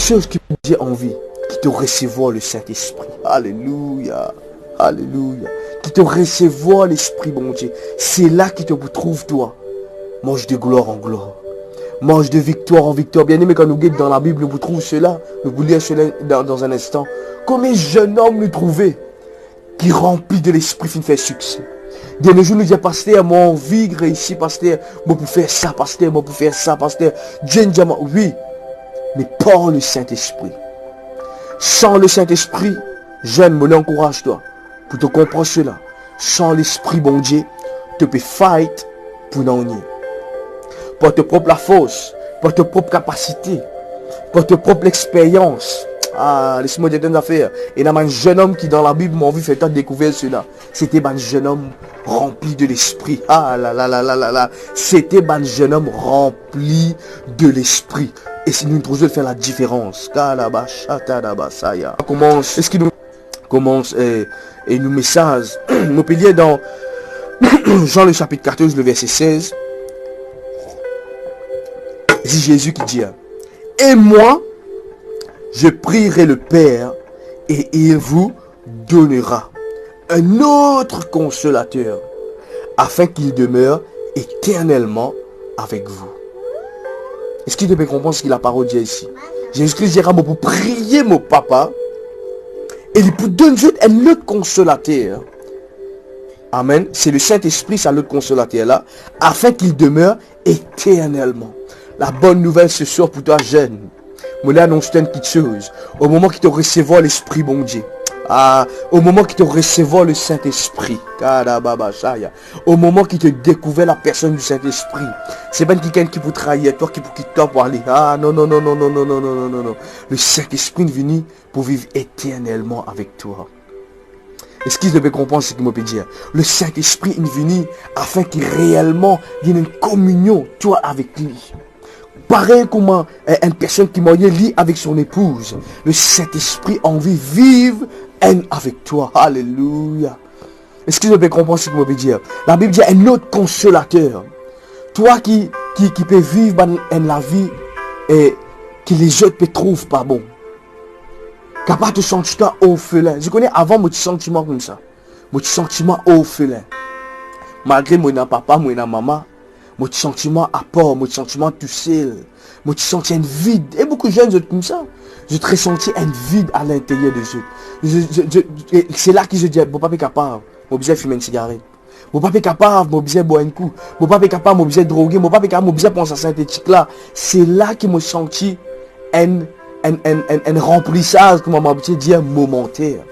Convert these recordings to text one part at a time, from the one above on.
chose qui Dieu a envie, qui te recevoir le Saint-Esprit. Alléluia. Alléluia. Qui te recevoir l'Esprit, bon Dieu. C'est là qu'il te trouve, toi. Mange de gloire en gloire. Mange de victoire en victoire. Bien aimé, quand nous guidons dans la Bible, nous trouvons cela. Nous vous lire cela dans un instant. Combien de jeunes hommes nous trouvaient qui remplis de l'Esprit fin fait succès. De nos jours, nous disons, pasteur, moi envie de réussir, pasteur, moi pour faire ça, pasteur, moi pour faire ça, pasteur. Dieu nous dit, oui, mais par le Saint-Esprit. Sans le Saint-Esprit, jeune, me l'encourage toi, pour te comprendre cela. Sans l'Esprit, bon Dieu, tu peux fight pour n'en nier. Pour te propre la force, pour te propre capacité, pour te propre expérience. Ah, laisse-moi dire une affaire. Et il y a un jeune homme qui dans la Bible m'a envie de faire découvrir cela. C'était un jeune homme rempli de l'esprit. Ah là là là là là là. C'était un jeune homme rempli de l'esprit. Et si nous trouvons de faire la différence. Commence. Est-ce qu'il nous commence et nous message. Nous peut lire dans Jean le chapitre 14, le verset 16. C'est Jésus qui dit. Et moi, je prierai le Père et il vous donnera un autre consolateur afin qu'il demeure éternellement avec vous. Est-ce qu'il devait comprendre ce qu'il a parole dit ici? Jésus-Christ dira pour prier mon papa et il vous donne un autre consolateur. Amen. C'est le Saint-Esprit, c'est l'autre consolateur là, afin qu'il demeure éternellement. La bonne nouvelle ce soir pour toi jeune. Je annonce une petite chose. Au moment qu'il te recevoir l'Esprit, bon Dieu. Au moment qu'il te recevoir le Saint-Esprit. Au moment qu'il te découvre la personne du Saint-Esprit. C'est pas quelqu'un qui peut trahir toi, qui peut quitter toi pour aller. Non, non, non, non, non, non, non, non, non, non. Le Saint-Esprit est venu pour vivre éternellement avec toi. Est-ce qu'il devait comprendre ce qu'il me peut dire? Le Saint-Esprit est venu afin qu'il réellement ait une communion, toi, avec lui. Pareil comme une personne qui m'a lié avec son épouse. Le Saint-Esprit a envie de vivre avec toi. Alléluia. Est-ce que vous pouvez comprendre ce que je veux dire? La Bible dit un autre consolateur. Toi qui peux vivre dans la vie et que les autres ne trouvent pas bon. Capable de sentir orphelin. Je connais avant mon sentiment comme ça. Mon sentiment orphelin. Malgré mon papa, mon maman. Mon sentiment à part, mon sentiment tout seul, mon sentiment vide. Et beaucoup de jeunes sont comme ça. Je te ressenti un vide à l'intérieur de eux. C'est là que je dis, mon papa est capable, mon besoin fumer une cigarette. Mon papa est capable, mon besoin boire un coup. Mon papa est capable, mon besoin droguer. Mon papa est capable, mon besoin penser à synthétique là. C'est là que je senti un remplissage, comme on m'a dit, momentaire.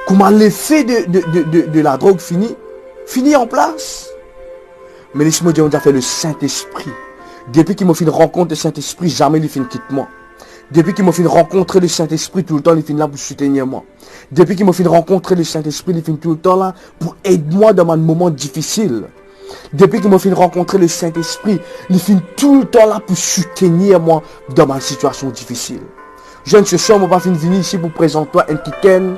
Comment l'effet de la drogue finit en place. Mais laisse-moi dire, on a fait le Saint-Esprit. Depuis qu'il m'a fait une rencontre de Saint-Esprit, jamais il finit quitte moi. Depuis qu'il m'a fait rencontrer le Saint-Esprit, tout le temps, il finit là pour soutenir moi. Depuis qu'il m'a fait rencontrer le Saint-Esprit, il finit tout le temps là pour aider moi dans mon moment difficile. Depuis qu'il m'a fait rencontrer le Saint-Esprit, il finit tout le temps là pour soutenir moi dans ma situation difficile. Je ne sais pas, je ne vais pas venir ici pour présenter toi un quelqu'un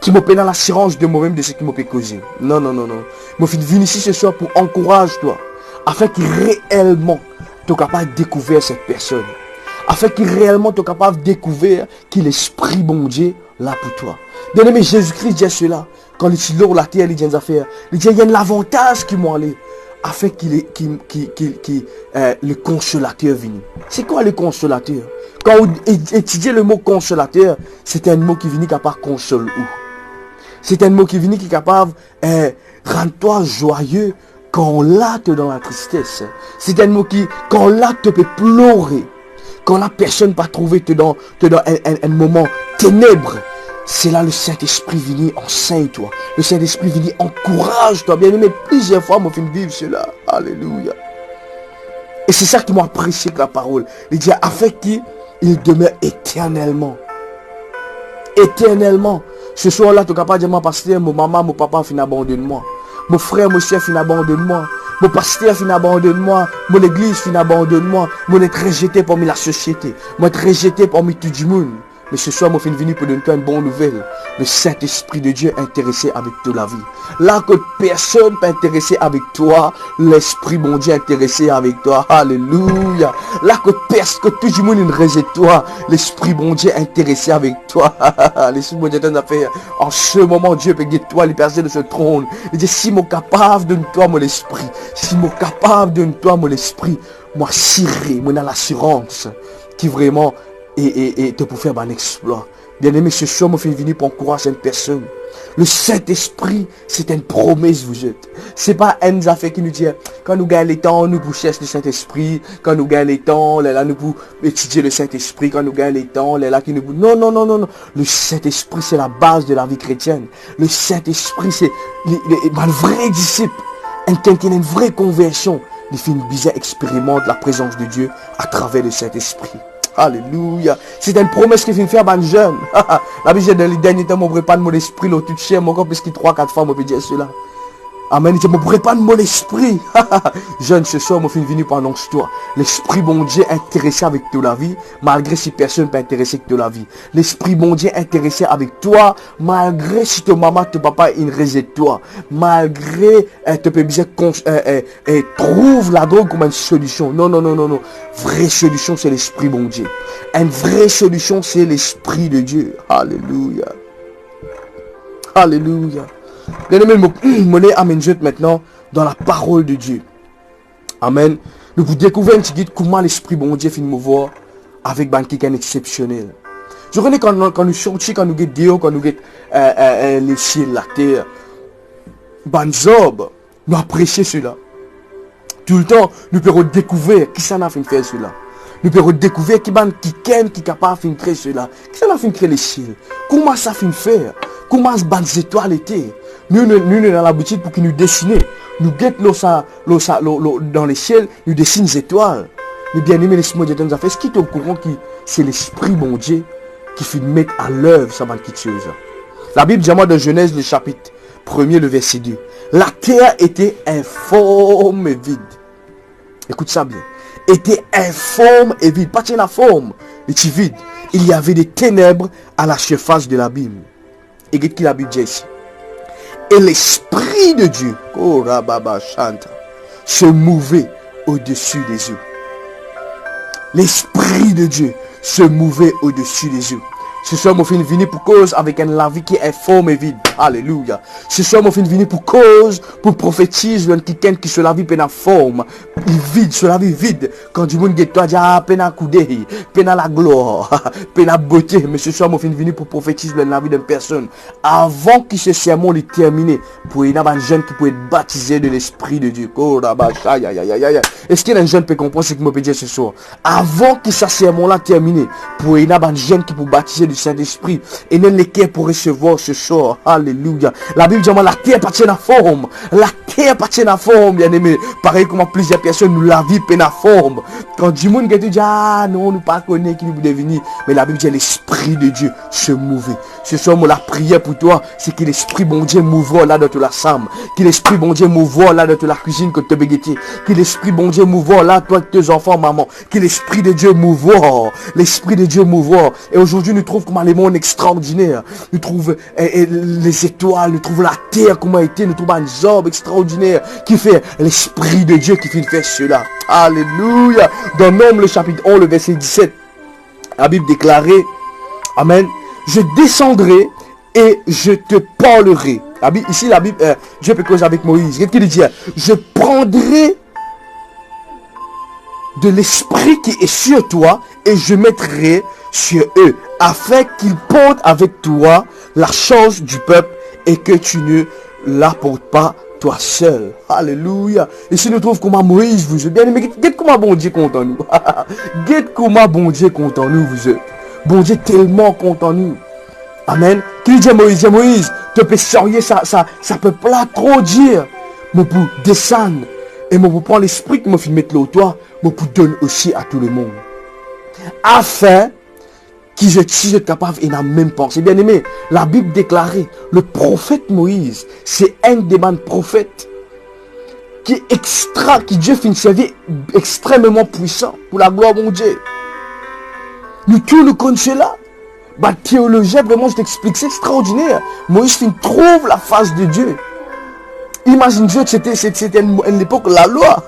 qui me paie dans l'assurance de moi-même de ce qui me peut causer. Non, non, non, non. Je suis venu ici ce soir pour encourager toi. Afin que réellement, tu sois capable de découvrir cette personne. Afin que réellement, tu sois capable de découvrir que l'Esprit bon Dieu là pour toi. Bien aimé, Jésus-Christ dit cela. Quand il est sur la terre, il dit des affaires. Il dit, il y a un avantage qui m'en allait. Afin le consolateur vienne. C'est quoi le consolateur? Quand on étudie le mot consolateur, c'est un mot qui vient capable de consoler. C'est un mot qui vient qui est capable de rendre toi joyeux quand on l'a dans la tristesse. C'est un mot qui, quand on l'a, te peut pleurer. Quand la personne pas trouvé te dans un moment ténèbre. C'est là le Saint-Esprit vient enseigne toi. Le Saint-Esprit vient encourage toi. Bien aimé, plusieurs fois, moi, je vivre cela. Alléluia. Et c'est ça qui m'a apprécié de la parole. Il dit, afin qu'il demeure éternellement. Éternellement. Ce soir-là, tu es capable de dire, pasteur, mon maman, mon papa fin abandonne moi. Mon frère, mon chef fin abandonne moi. Mon pasteur fin abandonne moi. Mon église fin abandonne moi. Mon être rejeté parmi la société. Mon être rejeté parmi tout le monde. Mais ce soir, moi, je suis venu pour donner une bonne nouvelle. Le Saint-Esprit de Dieu est intéressé avec toute la vie. Là que personne n'est intéressé avec toi, l'Esprit bon Dieu est intéressé avec toi. Alléluia. Là que personne, que tout le monde est intéressé toi, l'Esprit bon Dieu est intéressé avec toi. L'Esprit bon Dieu t'a fait. En ce moment, Dieu peut guider toi, les personnes de ce trône. Il dit, si moi capable de toi, mon esprit. Si moi capable de toi, mon esprit. Moi, ciré, moi, dans l'assurance. Qui vraiment et te pour faire un exploit. Bien aimé, ce soir, je suis venu pour encourager une personne. Le Saint-Esprit, c'est une promesse, vous êtes. C'est pas une affaire qui nous dit, quand nous gagnons les temps, nous pour chercher le Saint-Esprit. Quand nous gagnons les temps, là, nous pour étudier le Saint-Esprit. Quand nous gagnons les temps, là, qui nous... Non, non, non, non, non. Le Saint-Esprit, c'est la base de la vie chrétienne. Le Saint-Esprit, c'est le vrai disciple. Quelqu'un qui a une vraie conversion. Il fait une bizarre expérimente la présence de Dieu à travers le Saint-Esprit. Alléluia. C'est une promesse qu'il vient faire à un jeune. La Bible dit dans les derniers temps, je ne pourrais pas de mon esprit, tout cher, mon corps, parce qu'il 3-4 fois, je peux dire cela. Amen. Il dit, je ne pourrais pas de mon esprit. Jeune, ce soir, je suis venu pour annoncer toi. L'Esprit bon Dieu intéressé avec toute la vie, malgré si personne n'est intéressé avec toute la vie. L'Esprit bon Dieu intéressé avec toi, malgré si ton maman, ton papa, il rejette toi. Malgré, tu peux bien trouve la drogue comme une solution. Non, non, non, non, non. Vraie solution, c'est l'Esprit bon Dieu. Une vraie solution, c'est l'Esprit de Dieu. Alléluia. Alléluia. Bien aimé, je amène maintenant dans la parole de Dieu. Amen. Nous vous découvrons un petit guide comment l'Esprit bon Dieu fait nous voir avec quelqu'un exceptionnel. Je connais quand nous sortons, quand nous guettons, quand nous guettons les ciels, la terre. Banzob, nous apprécions cela. Tout le temps, nous pouvons découvrir qui ça n'a fait faire cela. Nous pouvons découvrir qui est capable de créer cela. Qui ça n'a fait créer les ciels. Comment ça fait faire. Comment ce bandes étoiles étaient. Nous sommes dans la boutique pour qu'ils nous dessinent. Nous guettons dans les ciels, nous dessinons les étoiles. Mais bien aimé, l'Esprit de Dieu nous a fait. Est-ce qu'il est au courant que c'est l'Esprit bon Dieu qui fait mettre à l'œuvre sa bande chose. La Bible dit moi dans Genèse, le chapitre 1er, le verset 2. La terre était informe et vide. Écoute ça bien. Était informe et vide. Pas tiens la forme, il était vide. Il y avait des ténèbres à la surface de l'abîme. Et qu'est-ce qu'il a dit ici? Et l'Esprit de Dieu, oh Rababa Chanta, se mouvait au-dessus des eaux. L'Esprit de Dieu se mouvait au-dessus des eaux. Ce soir, mon fin venu pour cause avec un la vie qui est forme et vide. Alléluia. Ce soir, mon fin venu pour cause, pour prophétiser, quelqu'un qui se la vie peine à forme. Il vide, se la vie vide. Quand du monde dit, toi, ah, peine à couder, peine à la gloire, peine à beauté. Mais ce soir, mon fin venu pour prophétiser la vie d'une personne. Avant que ce sermon est terminé, pour y avoir un jeune qui peut être baptisé de l'Esprit de Dieu. Est-ce qu'il y a un jeune qui peut comprendre ce que je peux dire ce soir? Avant que ce sermon-là terminé, pour y avoir un jeune qui peut baptiser du Saint-Esprit et non les cœurs pour recevoir ce soir. Alléluia. La Bible dit la terre appartient à forme. La terre appartient à forme, bien aimé. Pareil comme plusieurs personnes nous la vie peine à forme. Quand du monde qui dit ah non, nous pas connaît qui nous devenir. Mais la Bible dit l'Esprit de Dieu se mouvait. Ce soir, la prière pour toi, c'est que l'Esprit bon Dieu m'ouvre là dans toute la chambre. Que l'Esprit bon Dieu m'ouvre là dans toute la cuisine que tu as bégueté. Que l'Esprit bon Dieu m'ouvre là, toi et tes enfants, maman. Que l'Esprit de Dieu m'ouvre. L'Esprit de Dieu m'ouvre. Et aujourd'hui, nous trouvons comment les mondes extraordinaires. Nous trouvons les étoiles, nous trouvons la terre, comment était, nous trouvons un job extraordinaire qui fait l'Esprit de Dieu qui fait faire cela. Alléluia. Dans Nombre, le chapitre 11, le verset 17, la Bible déclarait, Amen, je descendrai et je te parlerai. Ici, la Bible, Dieu peut causer avec Moïse. Qu'est-ce qu'il dit? Je prendrai de l'esprit qui est sur toi et je mettrai sur eux, afin qu'ils portent avec toi la chose du peuple et que tu ne la portes pas toi seul. Alléluia. Ici nous trouvons comment Moïse vous êtes bien aimé. Guette comment bon Dieu content nous. Guette comment bon Dieu content nous vous êtes. Bon Dieu tellement content nous. Amen. Qui dit Moïse, te peux sérieux ça peut pas trop dire. Mais pour descendre et pour prendre l'esprit que me fait mettre là toi, mais pour donner aussi à tout le monde. Afin qui je suis capable et n'a même pensé. Bien aimé, la Bible déclarait, le prophète Moïse, c'est un des prophètes qui Dieu fait une service extrêmement puissant pour la gloire de mon Dieu. Nous tous nous connaissons cela. Bah, théologien, vraiment, je t'explique, c'est extraordinaire. Moïse trouve la face de Dieu. Imagine Dieu, c'était une époque, la loi.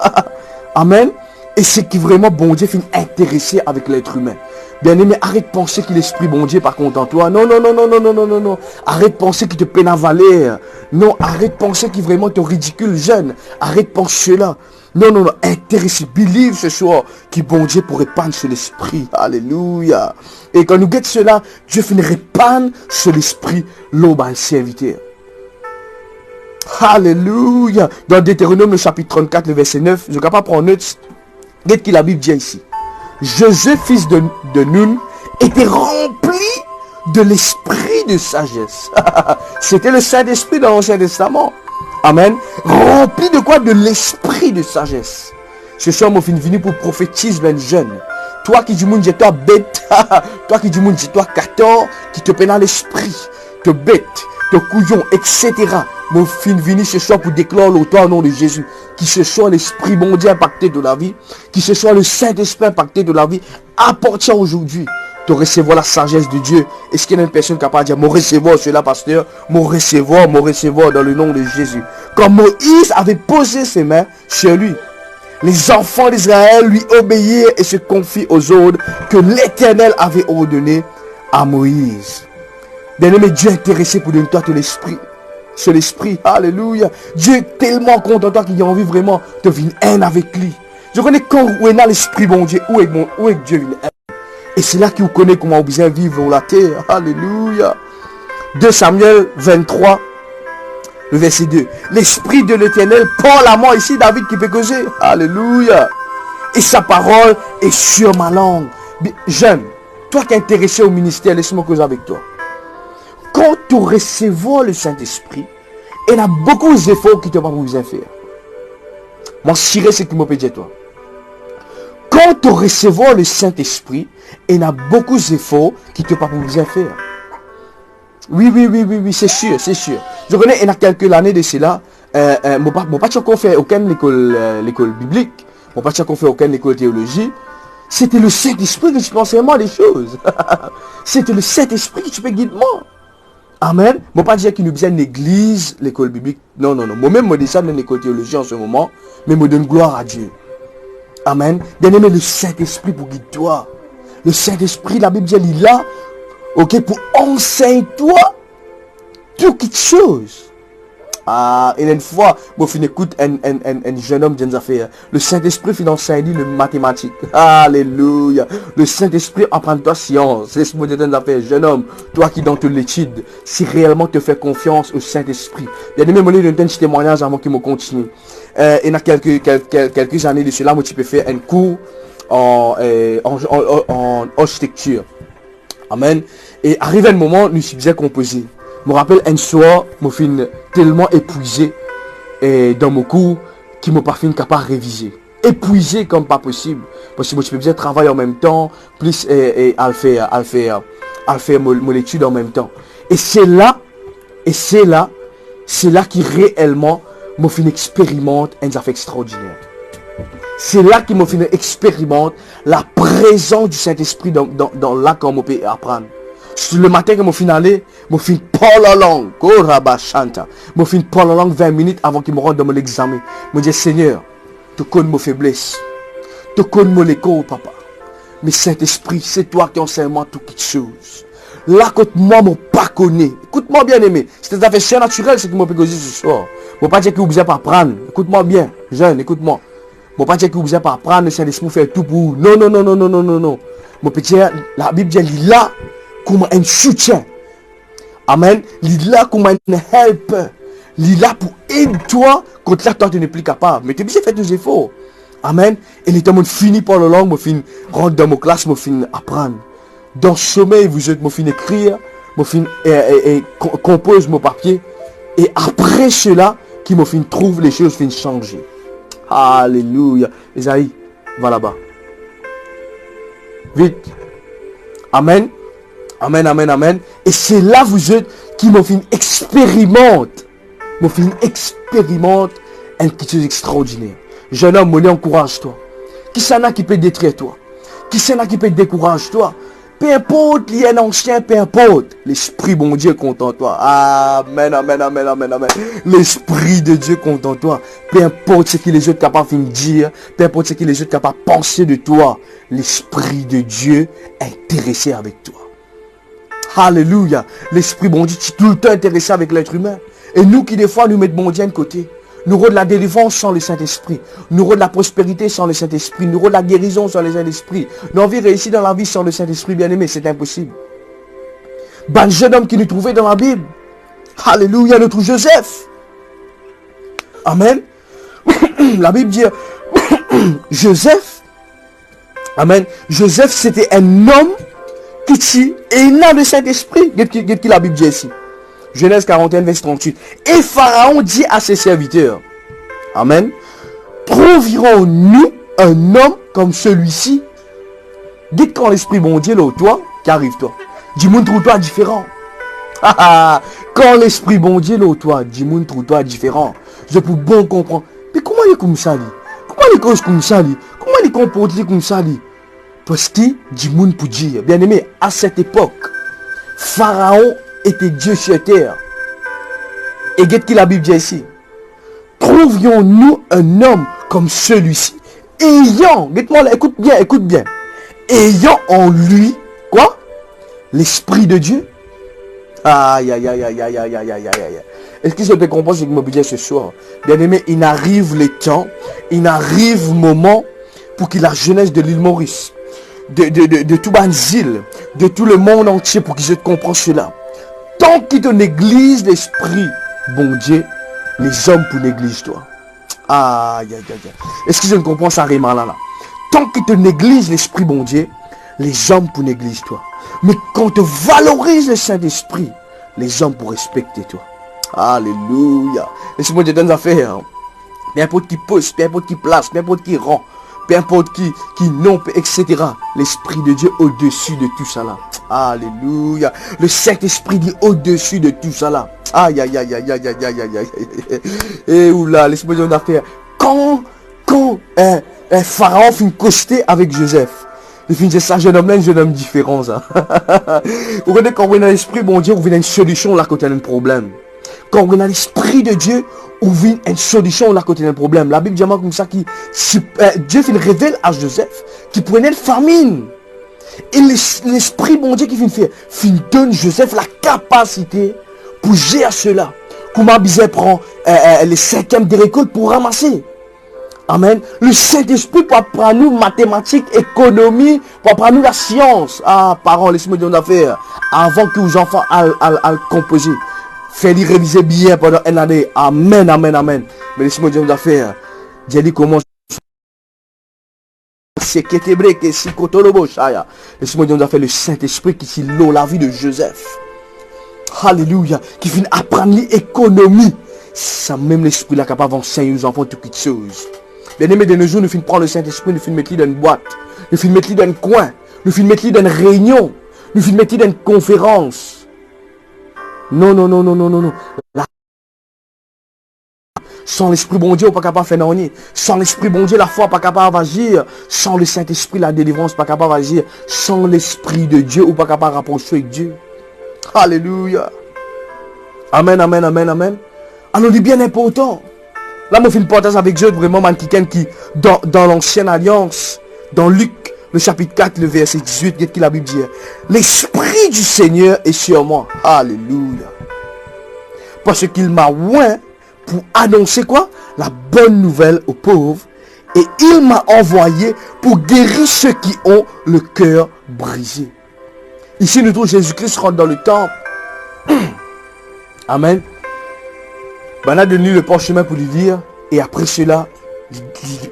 Amen. Et c'est qui vraiment, bon Dieu, finit intéressé avec l'être humain. Bien aimé, arrête de penser que l'esprit bon Dieu est pas content de toi. Non, non, non, non, non, non, non, non, non. Arrête de penser qu'il te peine à valer. Non, arrête de penser qu'il vraiment te ridicule jeune. Arrête de penser cela. Non, non, non, intéressé, believe ce soir qui bon Dieu pour répandre sur l'esprit. Alléluia. Et quand nous guettons cela, Dieu finit répandre sur l'esprit l'aube à un serviteur. Alléluia. Dans Deutéronome, le chapitre 34, le verset 9, je ne vais pas prendre note. Qu'est-ce que la Bible dit ici? Josué, fils de Nun, était rempli de l'esprit de sagesse. C'était le Saint-Esprit dans l'Ancien Testament. Amen. Rempli de quoi? De l'esprit de sagesse. Ce soir, mon fils venu pour prophétiser ben jeune. Toi qui dis monde, j'ai toi bête. Toi qui dis monde, j'ai toi 14, qui te peine à l'esprit. Te bête, te couillon, etc. Mon fils venu ce soir pour déclarer l'auteur au nom de Jésus. Qui ce soit l'esprit mondial impacté de la vie. Qui ce soit le Saint-Esprit impacté de la vie. À partir aujourd'hui, de recevoir la sagesse de Dieu. Est-ce qu'il y a une personne capable de dire, mon recevoir, cela, pasteur, mon recevoir dans le nom de Jésus. Quand Moïse avait posé ses mains sur lui, les enfants d'Israël lui obéirent et se confient aux ordres que l'Éternel avait ordonnés à Moïse. Bien-aimé, Dieu est intéressé pour donner toi tout l'esprit. C'est l'esprit. Alléluia. Dieu est tellement content de toi qu'il a envie vraiment de vivre un avec lui. Je connais quand où est l'esprit bon Dieu, où est Dieu vient. Et c'est là qu'il vous connaît comment vous bien vivre sur la terre. Alléluia. 2 Samuel 23, le verset 2. L'esprit de l'Éternel parle à moi ici, David qui peut causer. Alléluia. Et sa parole est sur ma langue. Jeune, toi qui es intéressé au ministère, laisse-moi causer avec toi. Quand tu recevras le Saint-Esprit, il y a beaucoup d'efforts qui te vont vous faire. Moi, je ce que je peux dire toi. Quand tu recevras le Saint-Esprit, il y a beaucoup d'efforts qui te vont vous faire. Oui, c'est sûr. Je connais, il y a quelques années de cela, mon pas qu'on fait aucune école biblique, mon pas qu'on fait aucune école de théologie. C'était le Saint-Esprit que tu pensais moi des choses. C'était le Saint-Esprit que tu peux guider moi. Amen. Moi pas dire qu'il nous besoin l'église, l'école biblique. Non. Moi-même, moi déjà dans l'école théologie en ce moment, mais me donne gloire à Dieu. Amen. Bien-aimé, le Saint-Esprit pour guider toi. Le Saint-Esprit, la Bible dit, il est là, ok, pour enseigner toi toutes choses. Et une fois, moi, je écoute un jeune homme dans affaires. Le Saint-Esprit finit enseigner le mathématique. Alléluia. Le Saint-Esprit apprend toi science. Laisse-moi dire dans affaires. Jeune homme, toi qui dans toute l'étude, si réellement te fais confiance au Saint-Esprit. Bien aimé, moi, je donne un petit témoignage avant qu'il me continue. Il y a quelques années de cela, moi, tu peux faire un cours en architecture. Amen. Et arrivé un moment, nous sommes bien composés. Je me rappelle un soir, je suis tellement épuisé dans mon cours qu'il m'a pas fait capable de réviser. Épuisé comme pas possible. Parce que je peux bien travailler en même temps, plus à faire mon étude en même temps. Et c'est là qui réellement me fait expérimente un affaire extraordinaire. C'est là qu'il me fait expérimente la présence du Saint-Esprit dans là qu'on me peut apprendre. Le matin que je suis allé, je suis parler la langue. Je suis parler la langue 20 minutes avant qu'il me rende dans mon examen. Je dis, Seigneur, tu connais mes faiblesses. Tu connais mon écho, papa. Mais Saint-Esprit, c'est toi qui enseignes moi toutes choses. Là, quand moi, je ne pas connais. Écoute-moi bien aimé. C'est un fait naturel, ce que je peux dire ce soir. Je ne pas dire que vous n'avez pas apprendre. Écoute-moi bien, jeune, écoute-moi. Je ne pas dire que vous n'avez pas apprendre, le Saint-Esprit fait tout pour vous. Non. Je peux dire, la Bible dit, il est là comme un soutien. Amen. Il est là comme un help. Il est là pour aider toi quand là, toi, tu n'es plus capable. Mais tu es obligé de faire des efforts. Amen. Et les temps, fini par le langue, je finis rentre dans mon classe, je finis apprendre. Dans le sommeil, vous êtes, je finis écrire, je finis compose mon papier. Et après cela, qui me finis trouve les choses, finis changer. Alléluia. Esaïe, va là-bas. Vite. Amen. Amen. Et c'est là vous êtes qui me fait expérimente. Quelque chose d'extraordinaire. Jeune homme, encourage-toi. Qui s'en a qui peut détruire toi? Qui s'en a qui peut décourager toi? Peu importe, il y a un ancien, peu importe. L'Esprit bon Dieu compte en toi. Amen, amen, amen, amen, amen. L'Esprit de Dieu compte en toi. Peu importe ce que les autres capables de dire, peu importe ce que les autres capables de penser de toi, l'Esprit de Dieu est intéressé avec toi. Alléluia. L'Esprit bon Dieu est tout le temps intéressé avec l'être humain. Et nous qui des fois nous mettons bon Dieu de côté. Nous aurons de la délivrance sans le Saint-Esprit. Nous aurons de la prospérité sans le Saint-Esprit. Nous aurons de la guérison sans le Saint-Esprit. Nous avons réussi dans la vie sans le Saint-Esprit, bien-aimé. C'est impossible. Ben, jeune homme qui nous trouvait dans la Bible. Alléluia, notre Joseph. Amen. La Bible dit Joseph. Amen. Joseph, c'était un homme qui tue et il a le Saint-Esprit. Qu'est-ce que la Bible dit ici? Genèse 41, verset 38. Et Pharaon dit à ses serviteurs, amen, trouverons-nous un homme comme celui-ci? Dites quand l'Esprit bon Dieu, là, toi, qui arrive toi. Dis-moi, trouve-toi différent. Quand l'Esprit bon Dieu, là, toi, dis-moi, trouve-toi différent. Je peux bon comprendre. Mais comment il est comme ça, lui? Comment il cause comme ça, lui? Comment il comporte comme ça, lui? Parce que, dis-moi, pour dire, bien aimé, à cette époque, Pharaon était Dieu sur terre. Et qu'est-ce que la Bible dit ici? Trouvions-nous un homme comme celui-ci, ayant, dites-moi, écoute bien, ayant en lui, quoi? L'Esprit de Dieu. Aïe, aïe, aïe, aïe, aïe, aïe, aïe, aïe, aïe. Est-ce que je te comprends ce que je me disais ce soir? Bien aimé, il arrive les temps, il arrive le moment pour que la jeunesse de l'île Maurice, de tout Banzil, de tout le monde entier, pour que je te comprenne cela. Tant qu'il te néglige l'Esprit, bon Dieu, les hommes pour négliger toi. Aïe, aïe, aïe, aïe. Est-ce que je ne comprends ça réellement là? Tant qu'il te néglige l'Esprit, bon Dieu, les hommes pour négliger toi. Mais quand te valorise le Saint-Esprit, les hommes pour respecter toi. Alléluia. Laisse-moi te donner une affaire. Peu importe qui poste, peu importe qui place, peu importe qui rend, peu importe qui non, etc. L'Esprit de Dieu au-dessus de tout ça là. Alléluia. Le Saint-Esprit dit au-dessus de tout ça là. Aïe, aïe, aïe, aïe, aïe, aïe, aïe, aïe, aïe. Et oula, laisse-moi dire une affaire. Quand Pharaon finit coster avec Joseph, il finit dire ça, jeune homme là, un jeune homme différent ça. Vous voyez, quand on est dans l'Esprit, bon Dieu, on vient une solution là quand il y a un problème. Quand on est dans l'Esprit de Dieu, on vient une solution là quand il y a un problème. La Bible dit comme ça, Dieu révèle à Joseph qui prenait une famine. Et l'Esprit bon Dieu qui donne Joseph la capacité pour gérer cela. Comment Bizet prend les 5e des récoltes pour ramasser. Amen. Le Saint-Esprit pour apprendre nous mathématiques, économie, pour apprendre nous la science. Parents, laissez-moi dire une affaire. Avant que vos enfants aillent composer. Faites-les réviser bien pendant une année. Amen, amen, amen. Mais laissez-moi dire une affaire. Dieu dit comment laissez-moi dire une affaire. Le Saint-Esprit qui s'est l'eau la vie de Joseph. Alléluia. Qui finit apprendre l'économie. Ça même l'Esprit là capable d'enseigner aux enfants toutes les choses. Bien aimé, de nos jours, nous finissons prendre le Saint-Esprit, nous finissons mettre dans une boîte, nous finissons mettre dans un coin, nous finissons mettre dans une réunion, nous finissons mettre dans une conférence. Non, non, non, non, non, non, non. Sans l'Esprit bon Dieu, on n'est pas capable de faire rien. Sans l'Esprit bon Dieu, la foi n'est pas capable d'agir. Sans le Saint-Esprit, la délivrance n'est pas capable d'agir. Sans l'Esprit de Dieu, on n'est pas capable de rapprocher avec Dieu. Alléluia. Amen, amen, amen, amen. Alors, c'est bien important. Là, je fais une partage avec Dieu, vraiment, quelqu'un qui, dans l'ancienne alliance, dans Luc, le chapitre 4, le verset 18, qu'est-ce que la Bible dit? L'Esprit du Seigneur est sur moi. Alléluia. Parce qu'il m'a oint pour annoncer quoi? La bonne nouvelle aux pauvres. Et il m'a envoyé pour guérir ceux qui ont le cœur brisé. Ici, nous trouvons Jésus-Christ rentre dans le temple. Amen. Ben, on a donné le parchemin pour lui dire. Et après cela,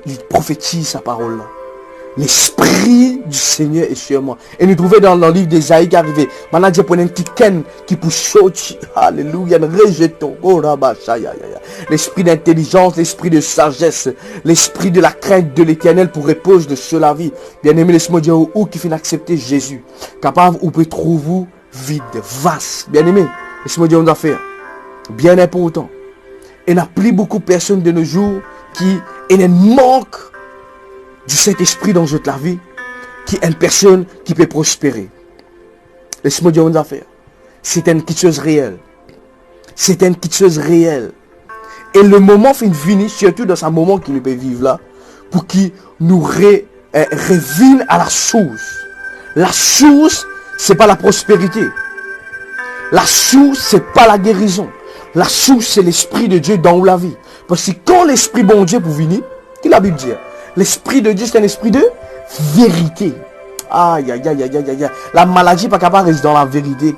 il prophétise sa parole là. L'Esprit du Seigneur est sur moi. Et nous trouvons dans le livre d'Ésaïe qui est arrivé. Maintenant, Dieu prenait un petit ken qui pousse sauter. Alléluia. Rejetons. Oh, l'esprit d'intelligence, l'esprit de sagesse, l'esprit de la crainte de l'Éternel pour repose de cela vie. Bien aimé, laisse-moi dire où qui finit accepter Jésus. Capable ou peut trouver vide, vaste. Bien aimé, laisse-moi dire une affaire. Bien important. Il n'y a plus beaucoup de personnes de nos jours qui ont un manque du Saint-Esprit dans toute la vie, qui est une personne qui peut prospérer. Laisse-moi dire une affaire. C'est une petite chose réelle. C'est une petite chose réelle. Et le moment finit venir, surtout dans ce moment qu'il peut vivre là, pour qu'il nous revienne à la source. La source, c'est pas la prospérité. La source, c'est pas la guérison. La source, c'est l'Esprit de Dieu dans la vie. Parce que quand l'Esprit bon Dieu pour venir, qu'est-ce que la Bible dit? L'Esprit de Dieu, c'est un esprit de vérité. Aïe, aïe, aïe, aïe, aïe, aïe. La maladie pas capable de rester dans la vérité.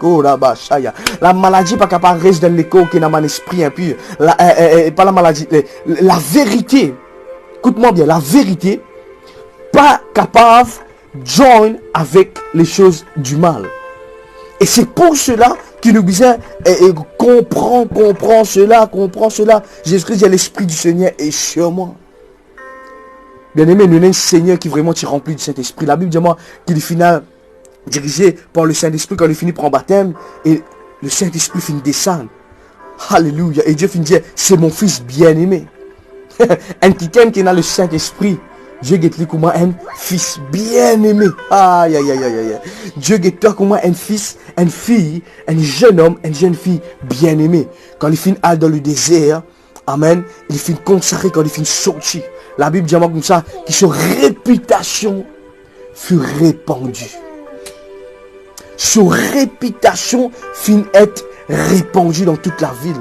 La maladie pas capable de rester dans l'écho qui n'a pas un esprit impur. Pas la maladie. La vérité. Écoute-moi bien. La vérité. Pas capable de joindre avec les choses du mal. Et c'est pour cela qu'il nous disait comprends cela. Jésus-Christ dit l'Esprit du Seigneur est sur moi. Bien aimé, nous avons un Seigneur qui vraiment t'y remplit du Saint-Esprit. La Bible dit moi qu'il finit dirigé par le Saint-Esprit quand il finit par un baptême et le Saint-Esprit finit descendre. Alléluia. Et Dieu finit dire c'est mon fils bien-aimé. Un quelqu'un qui a le Saint-Esprit. Dieu guette comme un fils bien-aimé. Aïe, aïe, aïe, aïe, aïe. Dieu guette comme un fils, une fille, un jeune homme, une jeune fille bien-aimée. Quand il finit dans le désert, amen, il finit consacré quand il finit sorti. La Bible dit comme ça, que sa réputation fut répandue. Sa réputation finit être répandue dans toute la ville.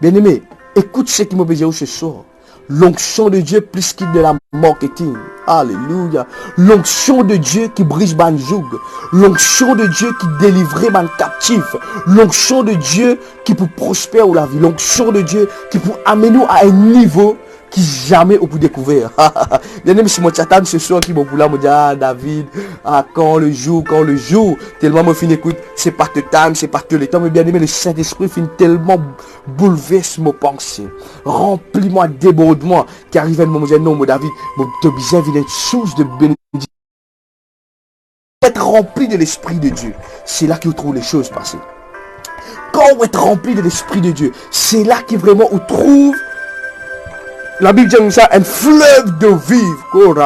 Bien-aimé, écoute ce qui m'a dit ce soir. L'onction de Dieu plus qu'il de la marketing. Alléluia. L'onction de Dieu qui brise ban joug. L'onction de Dieu qui délivre ban captif. L'onction de Dieu qui peut prospérer la vie. L'onction de Dieu qui peut amener nous à un niveau qui jamais au bout découvert. Bien aimé, si moi t'attends ce soir qui m'a pour là, me dit David, quand le jour, tellement me finit écoute, c'est pas te time, c'est pas te le temps, mais bien aimé, le Saint-Esprit finit tellement bouleverse mes pensées, remplis-moi, déborde-moi, qui arrive à un moment où non, moi David, te besoin d'une source de bénédiction. Être rempli de l'Esprit de Dieu, c'est là qu'on trouve les choses passées. Quand on est rempli de l'Esprit de Dieu, c'est là qu'on vraiment on trouve. La Bible dit ça, un fleuve de vivre.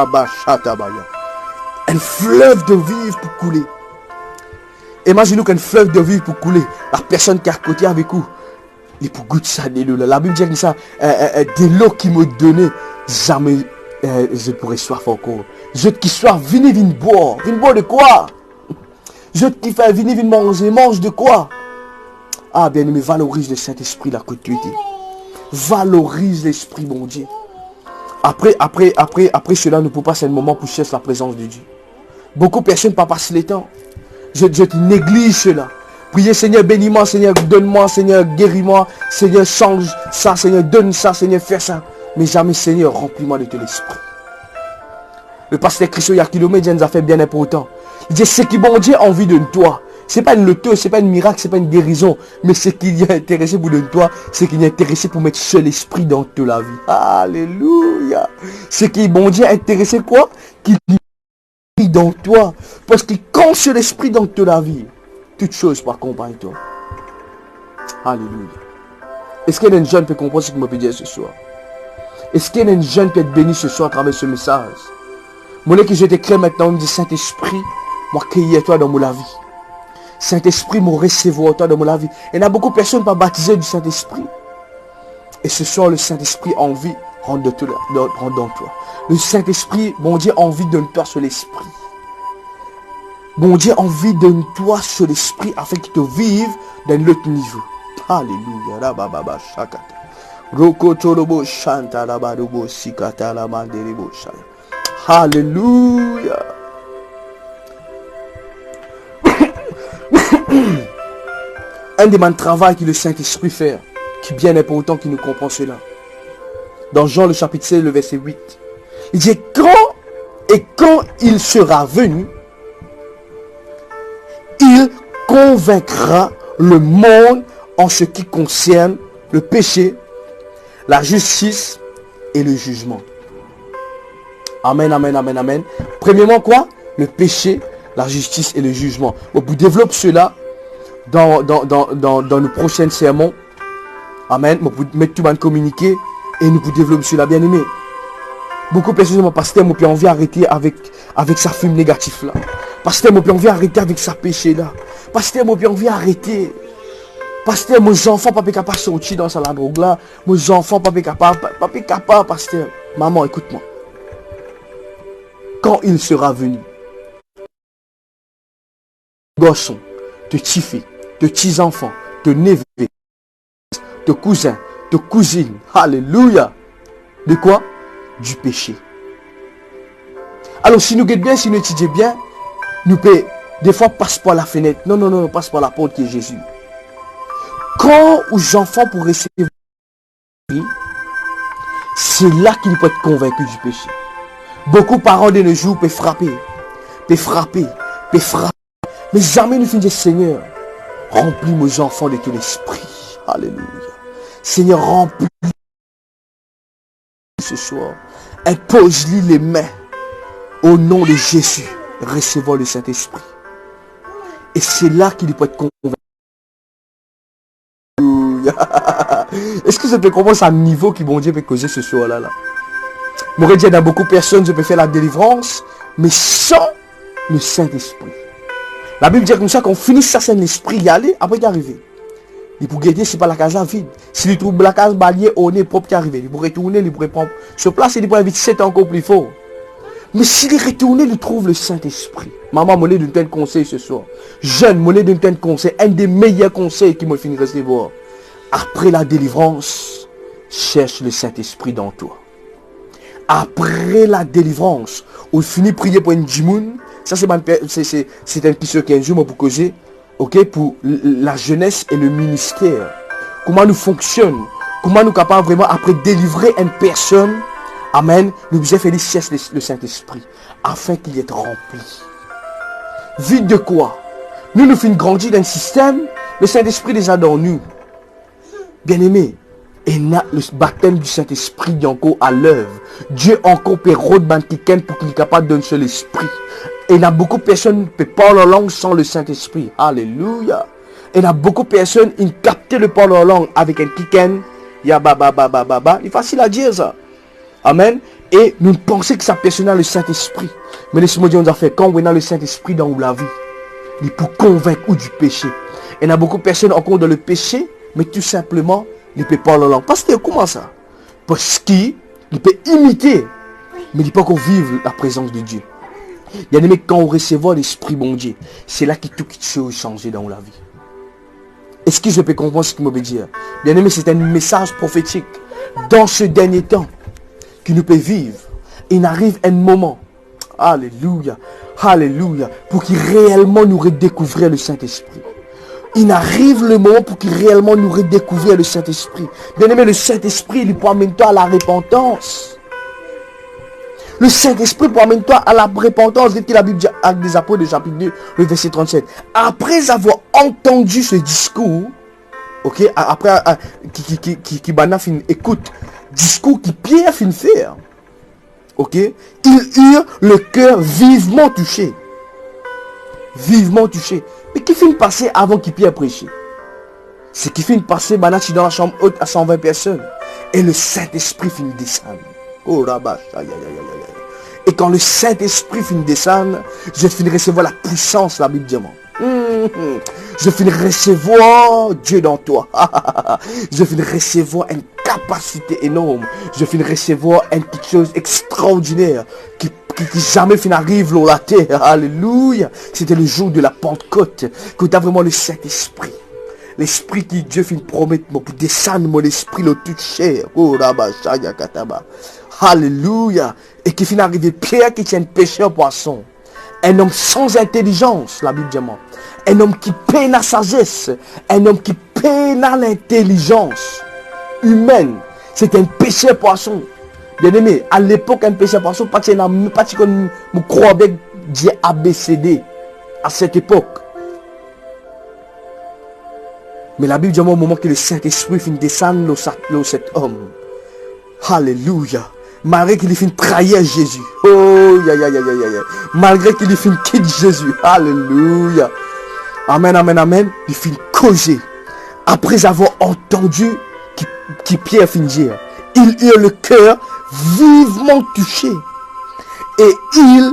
Un fleuve de vivre pour couler. Imaginez qu'un fleuve de vivre pour couler. La personne qui est à côté avec vous, il peut goûter ça de l'eau. La Bible dit ça, de l'eau qui me donnait, jamais je pourrais soif encore. Je qui soif, venez boire. Venez boire de quoi? Je qui fait, venez manger. Mange de quoi? Ah bien aimé, valorise le Saint-Esprit la côté. Valorise l'Esprit, mon Dieu. Après cela, ne peut pas, c'est un moment pour chercher la présence de Dieu. Beaucoup de personnes ne pas passer le temps. Je néglige cela. Priez, Seigneur, bénis-moi, Seigneur, donne-moi, Seigneur, guéris-moi, Seigneur, change ça, Seigneur, donne ça, Seigneur, fais ça. Mais jamais, Seigneur, remplis-moi de ton esprit. Le pasteur Christo, il y a kilomètres, il nous a fait bien important. Il dit, c'est qui, bon Dieu, a envie de toi. C'est pas une loto, c'est pas un miracle, c'est pas une guérison. Mais ce qui est intéressé pour de toi, c'est qu'il est intéressé pour mettre seul esprit dans toute la vie. Alléluia. Ce qui est bon Dieu intéressé quoi? Qu'il est dans toi. Parce qu'il quand seul esprit dans toute la vie, toute chose par accompagne toi. Alléluia. Est-ce qu'il y a une jeune qui peut comprendre ce que je peux dire ce soir? Est-ce qu'il y a une jeune qui peut être bénie ce soir à travers ce message? Mon que je t'écris maintenant, me dit Saint-Esprit, moi cueillir toi dans ma vie. Saint-Esprit me recevoir toi dans ma vie. Il y a beaucoup de personnes pas baptisées du Saint-Esprit. Et ce soir, le Saint-Esprit a envie rentre dans toi. Le Saint-Esprit, bon Dieu, a envie de toi sur l'Esprit. Bon Dieu, a envie de toi sur l'Esprit afin qu'il te vive d'un autre niveau. Alléluia. Alléluia. Un des travail que le Saint-Esprit fait, qui bien est pour autant qu'il nous comprend cela. Dans Jean le chapitre 16, le verset 8. Il dit quand il sera venu, il convaincra le monde en ce qui concerne le péché, la justice et le jugement. Amen, amen, amen, amen. Premièrement quoi? Le péché, la justice et le jugement. On vous développe cela dans le prochain sermon. Amen. On vous mettre tout le monde communiquer et nous vous développer cela, bien aimé. Beaucoup de personnes m'ont pasteur, moi, puis envie d'arrêter avec sa fume négative là. Pasteur, moi, puis envie d'arrêter avec sa péché là. pasteur, mon bien, on vient arrêter. Pasteur, mes enfants, papa capable sortir dans la drogue là. Mes enfants, papa capable, pasteur. Maman, écoute-moi. Quand il sera venu, garçon, de petits filles, de petits enfants, de neveux, de cousins, de cousines, alléluia. De quoi? Du péché. Alors si nous guettons bien, si nous étudions bien, nous pouvons des fois passer par la fenêtre. Non, non, non, on passe par la porte qui est Jésus. Quand aux enfants pour recevoir, c'est là qu'ils peuvent être convaincus du péché. Beaucoup de parents de nos jours peuvent frapper. Mais jamais nous finissons, Seigneur, remplis mes enfants de ton esprit. Alléluia. Seigneur, remplis ce soir. Impose-lui les mains. Au nom de Jésus, recevons le Saint-Esprit. Et c'est là qu'il peut être convaincu. Est-ce que je peux commencer à un niveau qui bon Dieu peut causer ce soir-là là? M'aurait dit dans beaucoup de personnes, je peux faire la délivrance, mais sans le Saint-Esprit. La Bible dit comme ça qu'on finit ça, Saint-Esprit y aller, après y arriver. Il pour guetter, c'est pas la case vide. S'il trouve la case balayée, on est propre qui arrive. Il pourrait retourner, il pourrait prendre sur place, il pourrait vite 7 encore plus fort. Mais s'il est retourné, il trouve le Saint-Esprit. Maman, monnaie d'un tel conseil ce soir. Jeune, monnaie d'un tel conseil. Un des meilleurs conseils qui me finit de recevoir. Après la délivrance, cherche le Saint-Esprit dans toi. Après la délivrance, on finit de prier pour une djimoun. Ça, c'est un petit qui est un jour pour causer. Ok, pour la jeunesse et le ministère. Comment nous fonctionne. Comment nous capables vraiment après délivrer une personne. Amen. Nous devons faire le Saint-Esprit afin qu'il ait rempli. Vite de quoi? Nous finissons grandir dans un système. Le Saint-Esprit déjà dans nous. Bien aimé. Et le baptême du Saint-Esprit encore à l'œuvre. Dieu encore peut rôder quelqu'un pour qu'il soit capable de donner seul esprit. Et il y a beaucoup de personnes qui peuvent parler en langue sans le Saint-Esprit. Alléluia. Et il y a beaucoup de personnes qui captent le parler en langue avec un kiken. Ya ba ba ba ba ba ba. Il est facile à dire ça. Amen. Et nous pensons que ça personne a le Saint-Esprit. Mais laissez-moi dire, on a fait quand on a le Saint-Esprit dans la vie, il est pour convaincre ou du péché. Et il y a beaucoup de personnes encore dans le péché, mais tout simplement, il ne peut pas parler la langue. Parce que comment ça? Parce qu'il peut imiter, mais il ne peut pas encore vivre la présence de Dieu. Il y a des mecs quand on recevait l'Esprit bon Dieu, c'est là que tout chose changer dans la vie. Est-ce que je peux comprendre ce qu'il me veut dire? Bien aimé, c'est un message prophétique. Dans ce dernier temps, qui nous peut vivre, il arrive un moment, alléluia, alléluia, pour qu'il réellement nous redécouvre le Saint-Esprit. Il arrive le moment pour qu'il réellement nous redécouvre le Saint-Esprit. Bien aimé, le Saint-Esprit, il peut amener toi à la repentance. Le Saint-Esprit peut amener toi à la repentance. Dites que la Bible dit avec des apôtres de chapitre 2, le verset 37. Après avoir entendu ce discours, ok, après, qui écoute, discours qui Pierre finit faire. Ok. Ils eurent le cœur vivement touché. Vivement touché. Mais qui finit passer avant qu'il Pierre prêche? C'est qui finit passer dans la chambre haute à 120 personnes. Et le Saint-Esprit finit descendre. Oh là-bas. Et quand le Saint-Esprit finit descendre, je finis recevoir la puissance, la Bible dit. Je finis recevoir Dieu dans toi. Je finis recevoir une capacité énorme. Je finis recevoir une petite chose extraordinaire qui jamais fin arrive sur la terre. Alléluia. C'était le jour de la Pentecôte que tu as vraiment le Saint-Esprit. L'esprit qui Dieu finit promettre pour descendre mon esprit le tout cher. Oh là-bas, alléluia. Et qui finit arriver Pierre qui tient pêcheur poisson. Un homme sans intelligence, la Bible dit. Un homme qui peine à sagesse. Un homme qui peine à l'intelligence humaine. C'est un pêcheur poisson. Bien aimé, à l'époque, un pêcheur poisson, pas comme nous croyons Dieu ABCD à cette époque. Mais la Bible dit au moment que le Saint-Esprit finit descendre dans cet homme. Alléluia. Malgré qu'il finit trahir Jésus. Oh, malgré qu'il finit quitter Jésus. Alléluia. Amen, amen, amen. Il finit causer. Après avoir entendu qui Pierre finit dire. Il eut le cœur vivement touché. Et il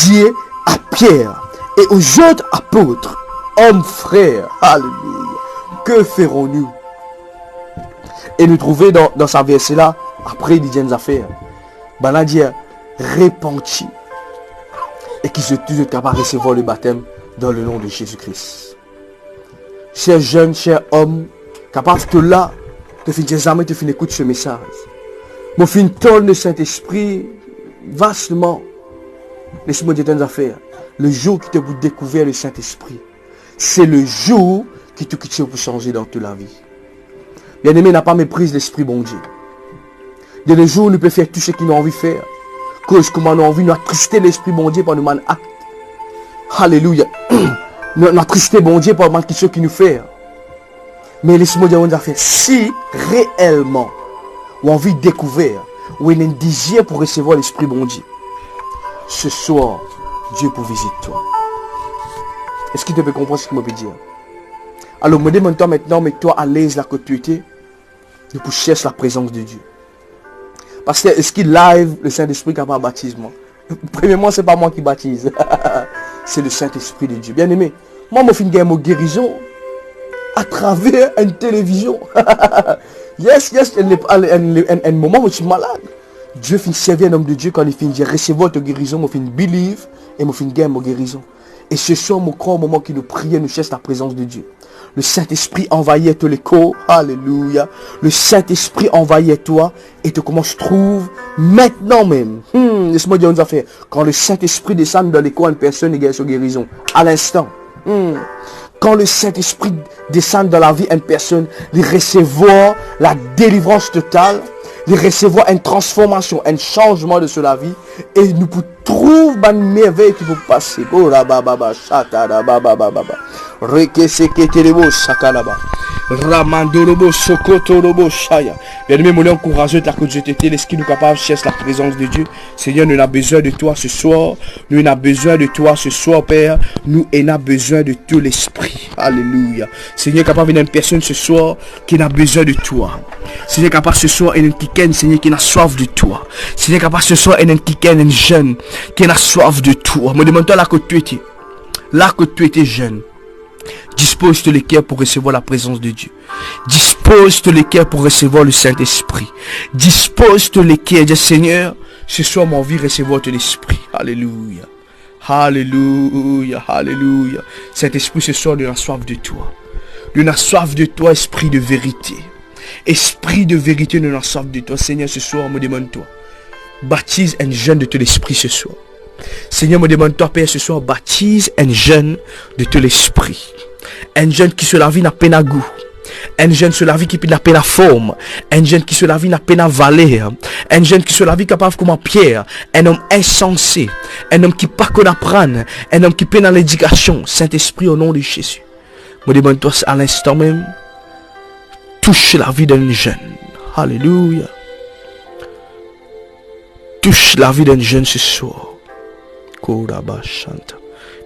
dit à Pierre et aux autres apôtres, homme, frère. Alléluia. Que ferons-nous? Et nous trouver dans sa verset là, après il dit une affaire. Ben là, dit, repentis. Et qui se tue capable de recevoir le baptême dans le nom de Jésus-Christ. Chers jeunes, chers hommes, capable que là, te fin jamais te fin écoute ce message. Mon fin tonne de Saint-Esprit, vastement. Laisse-moi dire une affaire. Le jour qui te vous découvert le Saint-Esprit, c'est le jour qui te quitte pour changer dans toute la vie. Bien-aimé, n'a pas méprise l'Esprit bon Dieu. De nos jours, nous pouvons faire tout ce qu'il nous a envie de faire. Cause comment nous avons envie de attrister l'Esprit bon Dieu par nous man acte. Alléluia. Nous attrister bon Dieu par ce qu'il nous fait. Mais laisse-moi dire une affaire. Si réellement, ou envie de découvrir, ou une désir pour recevoir l'Esprit bon Dieu, ce soir, Dieu pour visiter toi. Est-ce qu'il te peut comprendre ce qu'il me peut dire? Alors, me demande-toi maintenant, mets-toi à l'aise là que tu étais, de pour chercher la présence de Dieu. Parce que est-ce qu'il live le Saint-Esprit qui a pas baptisme? Premièrement, c'est pas moi qui baptise. C'est le Saint-Esprit de Dieu. Bien aimé, moi, je fais une guérison à travers une télévision. Yes, un moment où je suis malade. Dieu finit servir un homme de Dieu quand il finit de recevoir ta guérison, je finit believe et je finit gagner ma guérison. Et ce soir, mon corps, au moment qui nous prions, nous cherche la présence de Dieu. Le Saint-Esprit envahit tous les corps. Alléluia. Le Saint-Esprit envahit toi et te comment se trouve maintenant même. Laisse-moi dire une affaire. Quand le Saint-Esprit descend dans les corps, une personne est gagne sa guérison. À l'instant. Quand le Saint-Esprit descend dans la vie d'une personne, il recevoir la délivrance totale, il recevoir une transformation, un changement de la vie, et nous pouvons trouver une merveille qui peut passer. Oh la baba, chata la baba baba. Rekeseketelebo sakalaba. Ramandorobo sokotorobo shaya. Bien-aimé, mon encourageur, la que Dieu t'était, l'esprit nous capable de chercher la présence de Dieu. Seigneur, nous avons besoin de toi ce soir. Nous avons besoin de toi ce soir, Père. Nous avons besoin de tout l'esprit. Alléluia. Seigneur, capable d'une personne ce soir qui a besoin de toi. Seigneur, capable ce soir une qui Seigneur qui a soif de toi. Seigneur, capable ce soir une qui un jeune qui a soif de toi. Me demande-toi là que tu étais. Là que tu étais jeune. Dispose-toi les cœurs pour recevoir la présence de Dieu. Dispose-toi les cœurs pour recevoir le Saint-Esprit. Dispose-toi les cœurs. Dis Seigneur, ce soir mon vie recevoir ton esprit. Alléluia. Alléluia. Alléluia. Saint-Esprit, ce soir, nous avons soif de toi. Nous avons soif de toi, esprit de vérité. Esprit de vérité, nous avons soif de toi. Seigneur, ce soir, me demande-toi. Baptise un jeune de ton esprit ce soir. Seigneur, me demande-toi, Père, ce soir, baptise un jeune de tout l'esprit. Un jeune qui se la vie n'a peine à goût. Un jeune sur la vie qui n'a peine à forme. Un jeune qui sur la vie n'a peine à valeur. Un jeune qui sur la vie capable comme Pierre. Un homme insensé. Un homme qui pas qu'on apprenne. Un homme qui peine à l'éducation. Saint-Esprit, au nom de Jésus. Me demande-toi à l'instant même. Touche la vie d'un jeune. Alléluia. Touche la vie d'un jeune ce soir.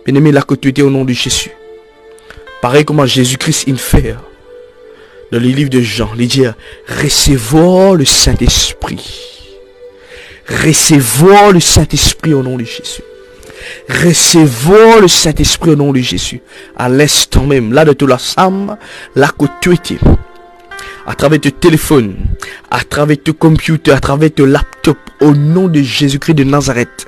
Bien-aimé, là que tu étais au nom de Jésus. Pareil comme Jésus-Christ il fait. Dans le livre de Jean, il dit recevoir le Saint-Esprit. Recevoir le Saint-Esprit au nom de Jésus. Recevoir le Saint-Esprit au nom de Jésus. À l'instant même, là de tout l'ensemble, là que tu étais. À travers ton téléphone, à travers ton computer, à travers ton laptop, au nom de Jésus-Christ de Nazareth.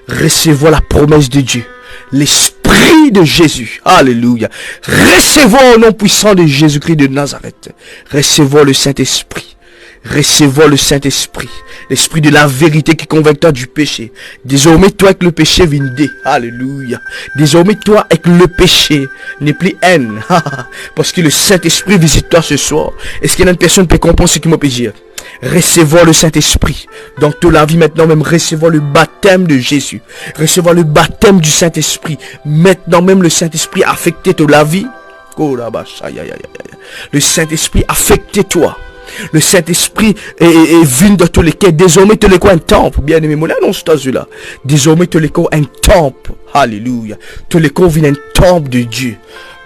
Recevoir la promesse de Dieu. L'Esprit de Jésus. Alléluia. Recevoir au nom puissant de Jésus-Christ de Nazareth. Recevoir le Saint-Esprit. Recevoir le Saint-Esprit. L'Esprit de la vérité qui convainc toi du péché. Désormais, toi avec le péché vindé. Alléluia. Désormais, toi avec le péché n'est plus haine. Parce que le Saint-Esprit visite toi ce soir. Est-ce qu'il y a une personne qui peut comprendre ce qu'il m'a peut dire? Recevoir le Saint-Esprit. Dans toute la vie maintenant même, recevoir le baptême de Jésus. Recevoir le baptême du Saint-Esprit. Maintenant même le Saint-Esprit affecté toute la vie. Oh là-bas, le Saint-Esprit affecté toi. Le Saint-Esprit est venu dans tous les cœurs. Désormais, tous les corps un temple. Bien-aimé, mon annonce là. Désormais, tous les corps un temple. Alléluia. Tous les corps viennent un temple de Dieu.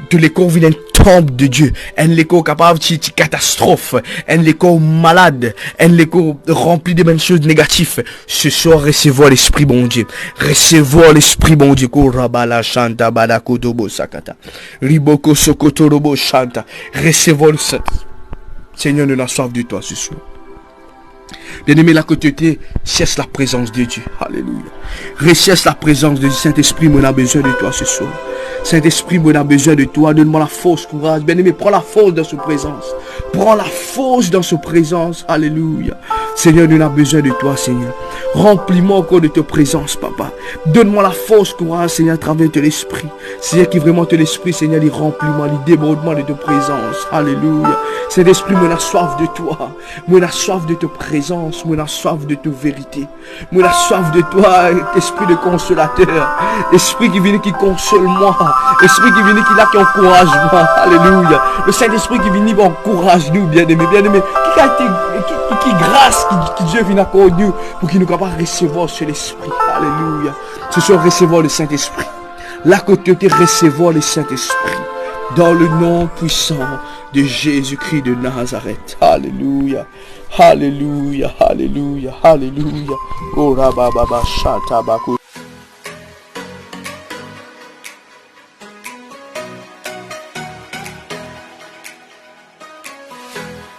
Tous les corps viennent un temple de Dieu. Un écho capable de catastrophe. Un écho malade. Un écho rempli de mêmes choses négatives. Ce soir, recevoir l'Esprit bon Dieu. Recevoir l'Esprit bon Dieu. Korabala Shanta Badakotobo Sakata. Riboko Sokotorobo Shanta. Recevoir le Saint. Seigneur, nous avons soif de toi ce soir. Bien-aimé, la côté, cherche la présence de Dieu. Alléluia. Recherche la présence de Dieu. Saint-Esprit, on a besoin de toi ce soir. Saint-Esprit, on a besoin de toi. Donne-moi la force, courage. Bien-aimé, prends la force dans sa présence. Prends la force dans sa présence. Alléluia. Seigneur, nous avons besoin de toi, Seigneur. Remplis-moi encore de ta présence, Papa. Donne-moi la force, courage, Seigneur, à travers de l'Esprit. Seigneur, qui vraiment de l'Esprit, Seigneur, il remplis-moi, il déborde-moi de ta présence. Alléluia. Saint-Esprit, on a soif de toi. On a soif de ta présence. On a soif de ta vérité. On a soif de toi, esprit de consolateur. Esprit qui vient qui console moi. Esprit qui vient qui là qui encourage moi. Alléluia. Le Saint-Esprit qui vient qui encourage nous, bien-aimés. Bien-aimés. Qui grâce qui Dieu vient accorder nous pour qu'il nous capable recevoir sur l'Esprit. Alléluia. Ce soit recevoir le Saint-Esprit. La côté recevoir le Saint-Esprit. Dans le nom puissant de Jésus-Christ de Nazareth. Alléluia. Alléluia. Alléluia. Alléluia. Oh rababa shata baku